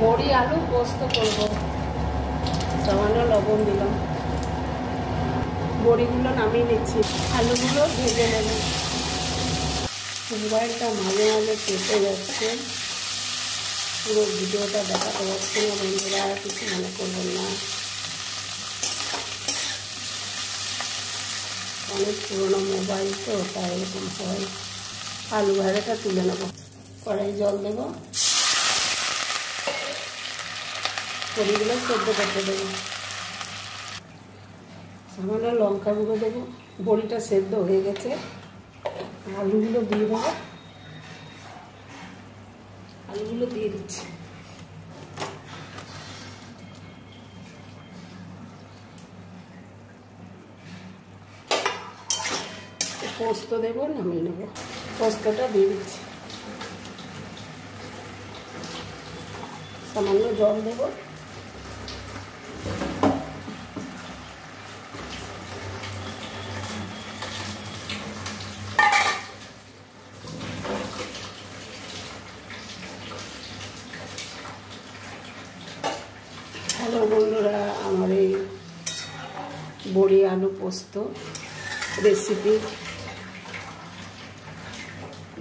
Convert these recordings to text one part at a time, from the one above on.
বড়ি আলু পোস্ত করব। সামান্য লবণ দিলাম। বড়িগুলো নামিয়ে নিচ্ছি, আলুগুলো ভেজে নেব। মোবাইলটা মাঝে মাঝে কেটে যাচ্ছে, পুরো ভিডিওটা দেখাতে পারছি না বন্ধুরা, কিছু মনে করবেন না। অনেক পুরোনো মোবাইল তো, তাই এরকম হয়। আলু ভাজাটা তুলে নেব। কড়াই জল দেব, বড়িগুলো সেদ্ধ করতে দেবো। সামান্য লঙ্কা গুঁড়ো দেবো। বড়িটা সেদ্ধ হয়ে গেছে, আলুগুলো দিয়ে দেবো। আলুগুলো দিয়ে দিচ্ছি। পোস্ত দেবো, নামিয়ে নেব। পোস্তটা দিয়ে দিচ্ছি। সামান্য জল দেব। হ্যালো বন্ধুরা, আমার এই বড়ি আলু পোস্ত রেসিপি,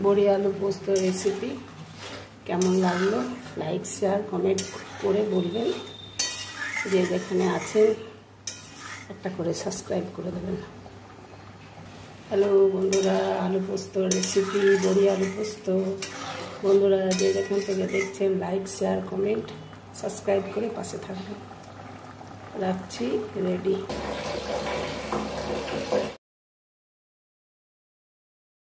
বড়ি আলু পোস্ত রেসিপি কেমন লাগলো লাইক শেয়ার কমেন্ট করে বলবেন। যে যেখানে আছেন একটা করে সাবস্ক্রাইব করে দেবেন। হ্যালো বন্ধুরা, আলু পোস্ত রেসিপি, বড়ি আলু পোস্ত। বন্ধুরা যে যেখান থেকে দেখছেন লাইক শেয়ার কমেন্ট সাবস্ক্রাইব করে পাশে থাকবেন। রাখছি, রেডি।